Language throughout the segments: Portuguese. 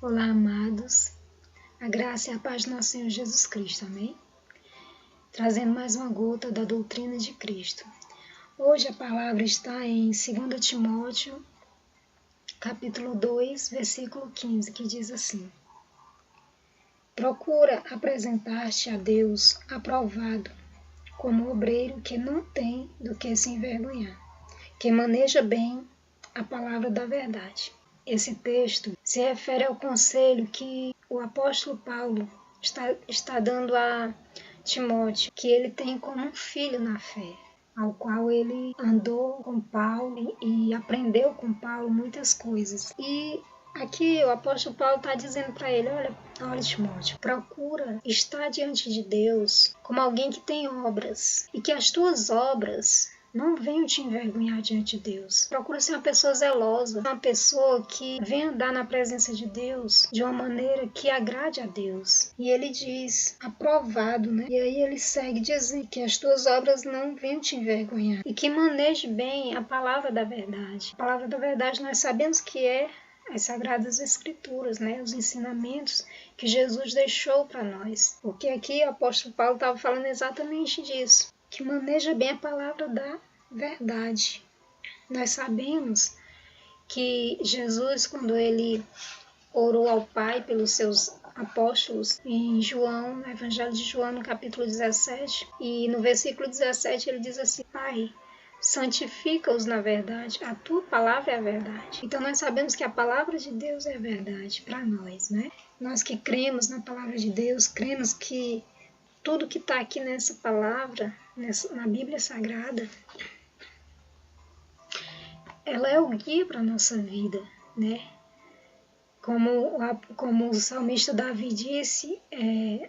Olá, amados. A graça e a paz do nosso Senhor Jesus Cristo, amém? Trazendo mais uma gota da doutrina de Cristo. Hoje a palavra está em 2 Timóteo, capítulo 2, versículo 15, que diz assim: Procura apresentar-te a Deus aprovado, como obreiro que não tem do que se envergonhar, que maneja bem a palavra da verdade. Esse texto se refere ao conselho que o apóstolo Paulo está dando a Timóteo, que ele tem como um filho na fé, ao qual ele andou com Paulo e aprendeu com Paulo muitas coisas. E aqui o apóstolo Paulo está dizendo para ele, olha Timóteo, procura estar diante de Deus como alguém que tem obras, e que as tuas obras não venham te envergonhar diante de Deus. Procura ser uma pessoa zelosa, uma pessoa que venha andar na presença de Deus de uma maneira que agrade a Deus. E ele diz, aprovado, né? E aí ele segue dizendo que as tuas obras não venham te envergonhar. E que maneje bem a palavra da verdade. A palavra da verdade nós sabemos que é as Sagradas Escrituras, né? Os ensinamentos que Jesus deixou para nós. Porque aqui o apóstolo Paulo estava falando exatamente disso. Que maneja bem a palavra da verdade. Nós sabemos que Jesus, quando ele orou ao Pai pelos seus apóstolos, em João, no Evangelho de João, no capítulo 17, e no versículo 17 ele diz assim, Pai, santifica-os na verdade, a tua palavra é a verdade. Então nós sabemos que a palavra de Deus é a verdade para nós, né? Nós que cremos na palavra de Deus, cremos que tudo que está aqui nessa palavra, na Bíblia Sagrada, ela é o guia para a nossa vida, né? Como o salmista Davi disse,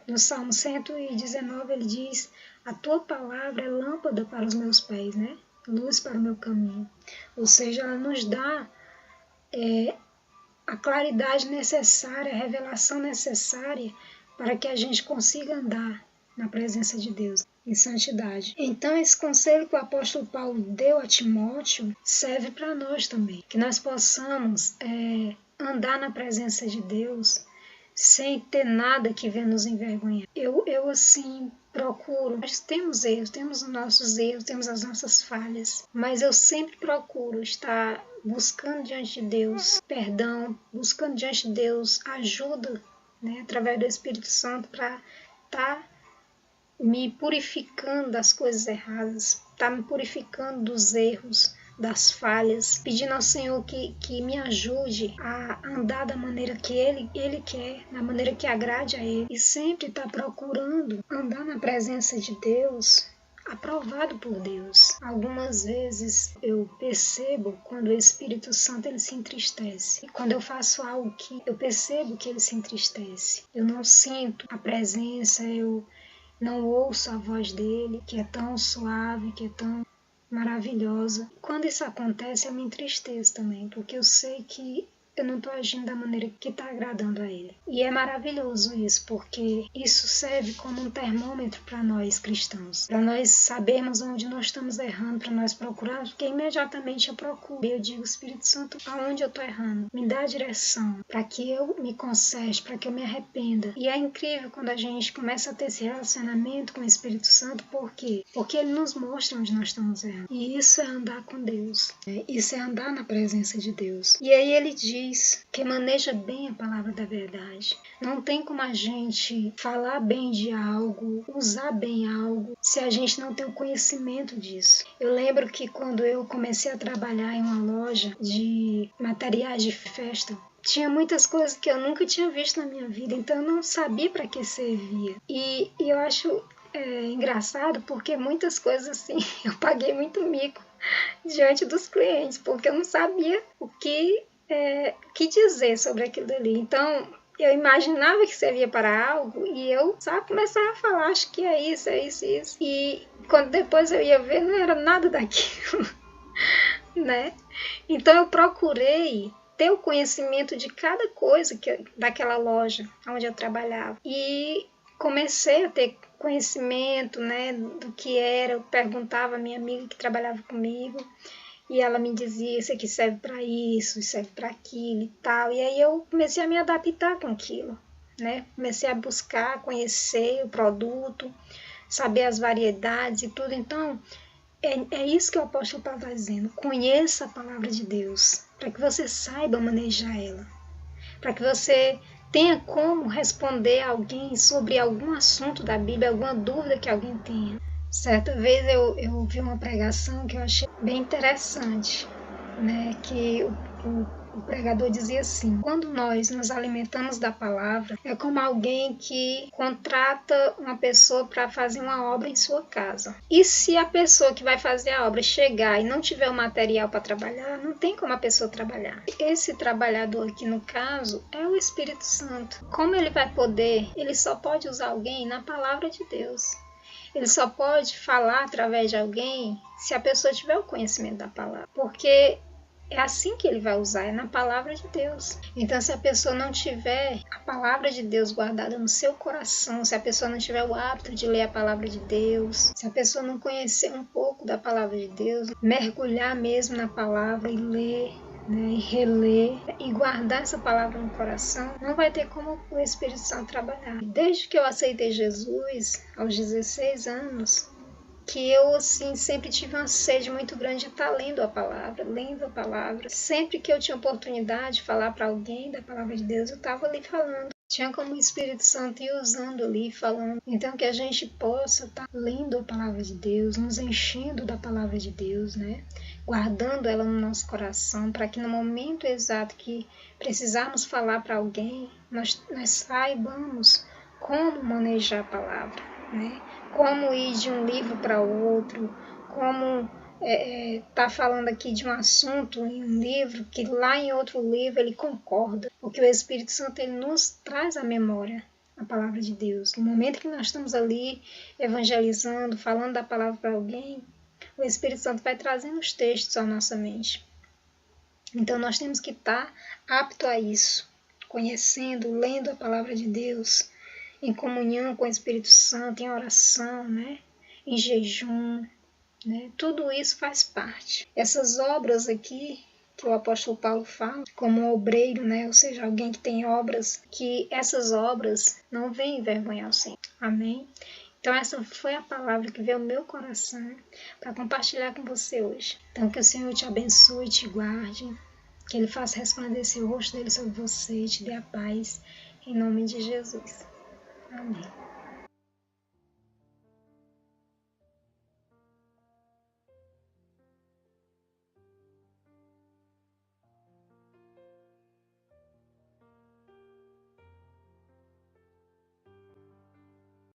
no Salmo 119, ele diz, a tua palavra é lâmpada para os meus pés, né? Luz para o meu caminho. Ou seja, ela nos dá a claridade necessária, a revelação necessária para que a gente consiga andar na presença de Deus, em santidade. Então, esse conselho que o apóstolo Paulo deu a Timóteo serve para nós também, que nós possamos andar na presença de Deus sem ter nada que venha nos envergonhar. Eu assim, procuro, nós temos erros, temos os nossos erros, temos as nossas falhas, mas eu sempre procuro estar buscando diante de Deus perdão, buscando diante de Deus ajuda, né, através do Espírito Santo para estar me purificando das coisas erradas, me purificando dos erros, das falhas, pedindo ao Senhor que me ajude a andar da maneira que Ele quer, da maneira que agrade a Ele, e sempre estar procurando andar na presença de Deus, aprovado por Deus. Algumas vezes eu percebo quando o Espírito Santo ele se entristece. E quando eu faço algo que eu percebo que ele se entristece, eu não sinto a presença, eu não ouço a voz dele, que é tão suave, que é tão maravilhosa. Quando isso acontece, eu me entristeço também, porque eu sei que eu não estou agindo da maneira que está agradando a ele. E é maravilhoso isso, porque isso serve como um termômetro para nós cristãos, para nós sabermos onde nós estamos errando, para nós procurarmos, porque imediatamente eu procuro. Eu digo, Espírito Santo, aonde eu estou errando? Me dá a direção, para que eu me conserte, para que eu me arrependa. E é incrível quando a gente começa a ter esse relacionamento com o Espírito Santo, por quê? Porque ele nos mostra onde nós estamos errando. E isso é andar com Deus, isso é andar na presença de Deus. E aí ele diz que maneja bem a palavra da verdade. Não tem como a gente falar bem de algo, usar bem algo, se a gente não tem o conhecimento disso. Eu lembro que quando eu comecei a trabalhar em uma loja de materiais de festa, tinha muitas coisas que eu nunca tinha visto na minha vida, então eu não sabia para que servia. E eu acho engraçado porque muitas coisas assim, eu paguei muito mico diante dos clientes, porque eu não sabia o que dizer sobre aquilo dali. Então, eu imaginava que servia para algo e eu só começava a falar, acho que é isso, isso. E quando depois eu ia ver, não era nada daquilo, né? Então, eu procurei ter o conhecimento de cada coisa daquela loja onde eu trabalhava. E comecei a ter conhecimento, né, do que era. Eu perguntava à minha amiga que trabalhava comigo. e ela me dizia, isso aqui serve para isso serve para aquilo e tal, e aí eu comecei a me adaptar com aquilo, né? Comecei a buscar, conhecer o produto, saber as variedades e tudo. Então é isso que o apóstolo Paulo está dizendo: conheça a palavra de Deus, para que você saiba manejar ela, para que você tenha como responder a alguém sobre algum assunto da Bíblia, alguma dúvida que alguém tenha. Certa vez eu ouvi uma pregação que eu achei bem interessante, né? Que o pregador dizia assim: quando nós nos alimentamos da palavra, é como alguém que contrata uma pessoa para fazer uma obra em sua casa. E se a pessoa que vai fazer a obra chegar e não tiver o material para trabalhar, não tem como a pessoa trabalhar. Esse trabalhador aqui no caso é o Espírito Santo. Como ele vai poder? Ele só pode usar alguém na palavra de Deus. Ele só pode falar através de alguém se a pessoa tiver o conhecimento da palavra. Porque é assim que ele vai usar, é na palavra de Deus. Então, se a pessoa não tiver a palavra de Deus guardada no seu coração, se a pessoa não tiver o hábito de ler a palavra de Deus, se a pessoa não conhecer um pouco da palavra de Deus, mergulhar mesmo na palavra e ler, né, e reler e guardar essa palavra no coração, não vai ter como o Espírito Santo trabalhar. Desde que eu aceitei Jesus, aos 16 anos, que eu, assim, sempre tive uma sede muito grande de estar lendo a palavra. Sempre que eu tinha oportunidade de falar para alguém da palavra de Deus, eu estava ali falando. Tinha como o Espírito Santo ir usando ali, falando. Então, que a gente possa estar lendo a palavra de Deus, nos enchendo da palavra de Deus, né? Guardando ela no nosso coração, para que no momento exato que precisarmos falar para alguém, nós saibamos como manejar a palavra, né? Como ir de um livro para outro, como tá falando aqui de um assunto em um livro que lá em outro livro ele concorda, porque o Espírito Santo ele nos traz à memória a palavra de Deus. No momento que nós estamos ali evangelizando, falando da palavra para alguém, o Espírito Santo vai trazendo os textos à nossa mente. Então nós temos que estar apto a isso, conhecendo, lendo a palavra de Deus, em comunhão com o Espírito Santo, em oração, né? Em jejum, né? Tudo isso faz parte. Essas obras aqui que o apóstolo Paulo fala, como um obreiro, né? Ou seja, alguém que tem obras, que essas obras não vêm envergonhar o Senhor. Amém? Então essa foi a palavra que veio ao meu coração para compartilhar com você hoje. Então que o Senhor te abençoe e te guarde, que Ele faça resplandecer o rosto dele sobre você e te dê a paz, em nome de Jesus. Amém.